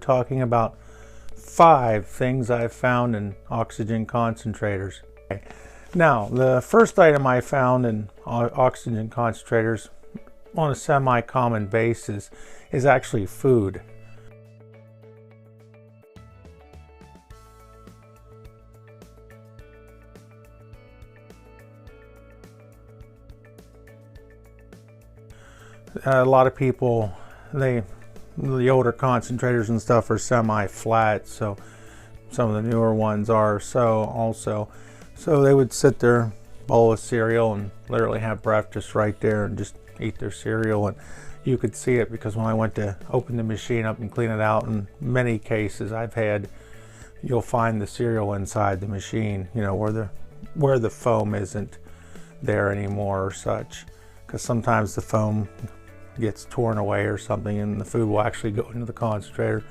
talking about 5 things I've found in oxygen concentrators. Now, the first item I found in oxygen concentrators on a semi-common basis is actually food. A lot of people, the older concentrators and stuff are semi-flat, so some of the newer ones are also. So they would sit there, bowl of cereal, and literally have breakfast right there and just eat their cereal. And you could see it because when I went to open the machine up and clean it out, in many cases you'll find the cereal inside the machine, you know, where the foam isn't there anymore or such, because sometimes the foam gets torn away or something and the food will actually go into the concentrator.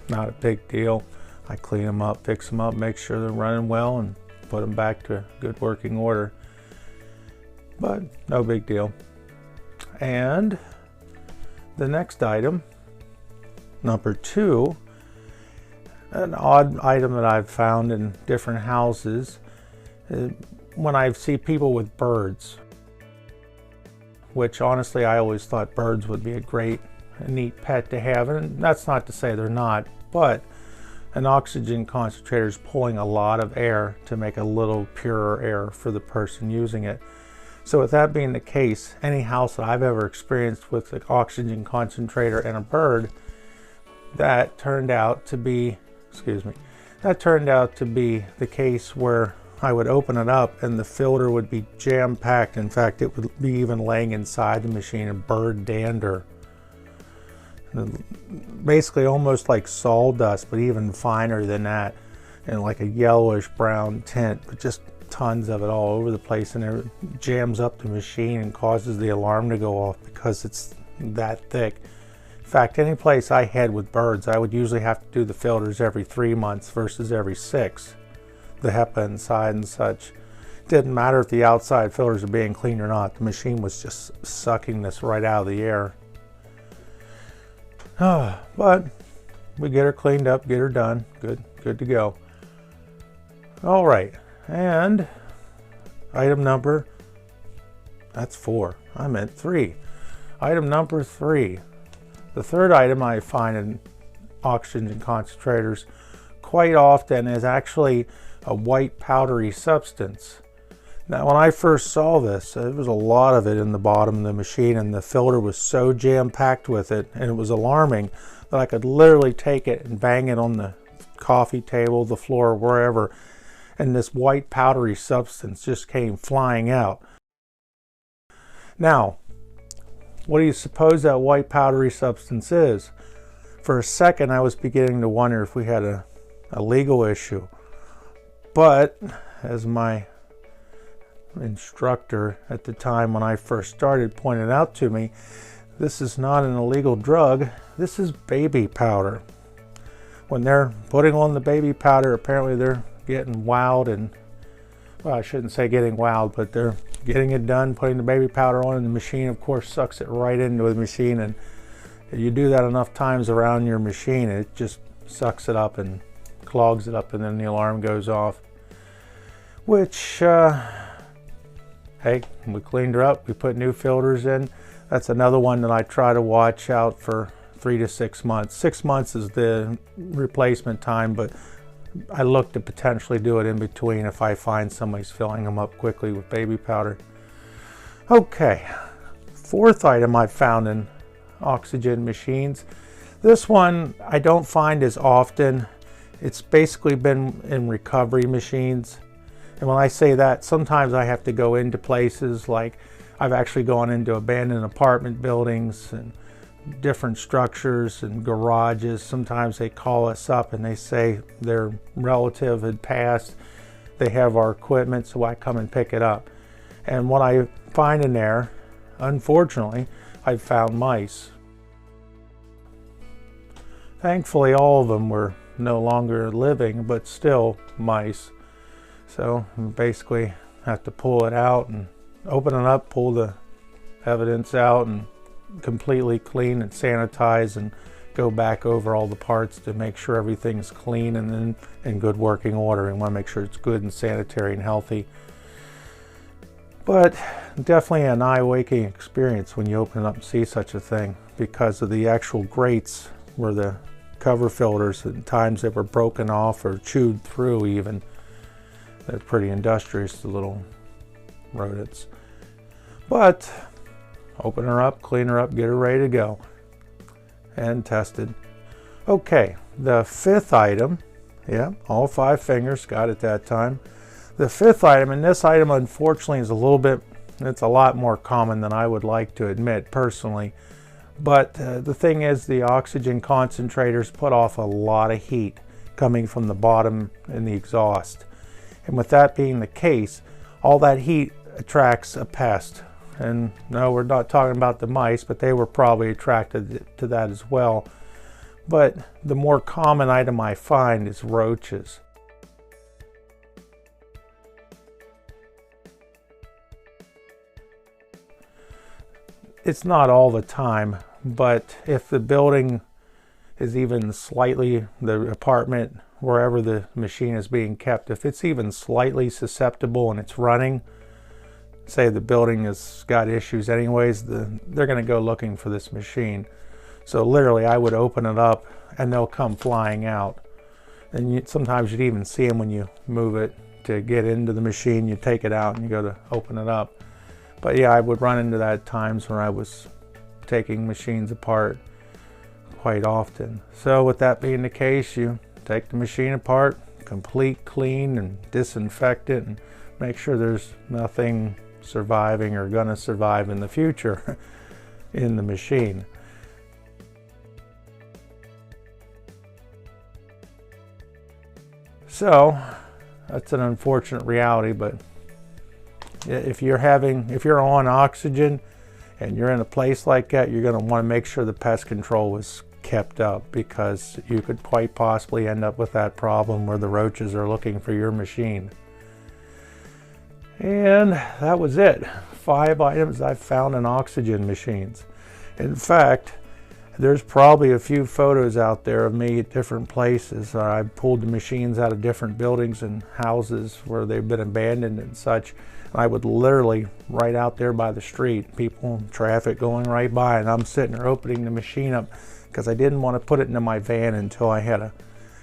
Not a big deal. I clean them up, fix them up, make sure they're running well, and put them back to good working order. But no big deal. And the next item, number 2, an odd item that I've found in different houses, when I see people with birds, which honestly I always thought birds would be a neat pet to have, and that's not to say they're not, but an oxygen concentrator is pulling a lot of air to make a little purer air for the person using it. So with that being the case, any house that I've ever experienced with an oxygen concentrator and a bird, that turned out to be the case where I would open it up and the filter would be jam-packed. In fact, it would be even laying inside the machine in bird dander. Basically almost like sawdust, but even finer than that, and like a yellowish brown tint, but just tons of it all over the place, and it jams up the machine and causes the alarm to go off because it's that thick. In fact, any place I had with birds, I would usually have to do the filters every 3 months versus every 6. The HEPA inside and such. Didn't matter if the outside filters are being cleaned or not. The machine was just sucking this right out of the air. But we get her cleaned up, get her done. Good to go. All right, and item number, that's 4. I meant 3. Item number 3. The third item I find in oxygen concentrators quite often is actually a white powdery substance. Now, when I first saw this, there was a lot of it in the bottom of the machine, and the filter was so jam-packed with it, and it was alarming, that I could literally take it and bang it on the coffee table, the floor, wherever, and this white powdery substance just came flying out. Now, what do you suppose that white powdery substance is? For a second, I was beginning to wonder if we had a legal issue. But as my instructor at the time when I first started pointed out to me, this is not an illegal drug, this is baby powder. When they're putting on the baby powder, apparently they're getting wild, and, well, I shouldn't say getting wild, but they're getting it done, putting the baby powder on, and the machine, of course, sucks it right into the machine, and you do that enough times around your machine, it just sucks it up and clogs it up, and then the alarm goes off. Which, hey, we cleaned her up, we put new filters in. That's another one that I try to watch out for 3 to 6 months. 6 months is the replacement time, but I look to potentially do it in between if I find somebody's filling them up quickly with baby powder. Okay, 4th item I found in oxygen machines. This one I don't find as often. It's basically been in recovery machines. And when I say that, sometimes I have to go into places like I've actually gone into abandoned apartment buildings and different structures and garages. Sometimes they call us up and they say their relative had passed. They have our equipment, so I come and pick it up. And what I find in there, unfortunately, I've found mice. Thankfully, all of them were no longer living, but still mice. So basically have to pull it out and open it up, pull the evidence out, and completely clean and sanitize and go back over all the parts to make sure everything's clean and in good working order. And want to make sure it's good and sanitary and healthy. But definitely an eye-waking experience when you open it up and see such a thing, because of the actual grates where the cover filters, at times they were broken off or chewed through even. They're pretty industrious, the little rodents. But open her up, clean her up, get her ready to go. And tested. Okay, the fifth item, yeah, all 5 fingers got it that time. The fifth item, and this item unfortunately is it's a lot more common than I would like to admit personally. But the thing is, the oxygen concentrators put off a lot of heat coming from the bottom in the exhaust. And with that being the case, all that heat attracts a pest. And no, we're not talking about the mice, but they were probably attracted to that as well. But the more common item I find is roaches. It's not all the time, but if the building is even slightly, the apartment, wherever the machine is being kept, if it's even slightly susceptible and it's running, say the building has got issues anyways, they're going to go looking for this machine. So literally I would open it up and they'll come flying out. And sometimes you'd even see them when you move it to get into the machine. You take it out and you go to open it up. But yeah, I would run into that at times when I was taking machines apart quite often. So with that being the case, you take the machine apart, complete clean and disinfect it, and make sure there's nothing surviving or gonna survive in the future in the machine. So that's an unfortunate reality, but if you're on oxygen and you're in a place like that, you're going to want to make sure the pest control is kept up, because you could quite possibly end up with that problem where the roaches are looking for your machine. And that was it. 5 items I've found in oxygen machines. In fact, there's probably a few photos out there of me at different places. I pulled the machines out of different buildings and houses where they've been abandoned and such. I would literally right out there by the street, people, traffic going right by, and I'm sitting there opening the machine up because I didn't want to put it into my van until I had a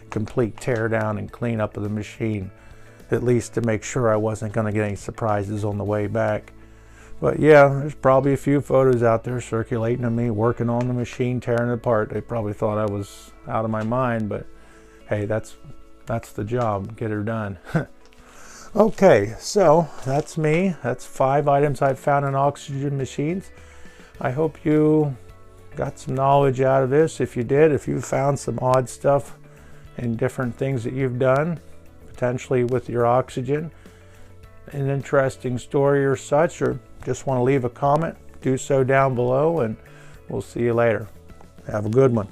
complete tear down and clean up of the machine, at least to make sure I wasn't going to get any surprises on the way back. But yeah, there's probably a few photos out there circulating of me working on the machine, tearing it apart. They probably thought I was out of my mind, but hey, that's the job, get her done. Okay, so that's me. That's 5 items I've found in oxygen machines. I hope you got some knowledge out of this. If you did, if you found some odd stuff and different things that you've done, potentially with your oxygen, an interesting story or such, or just want to leave a comment, do so down below, and we'll see you later. Have a good one.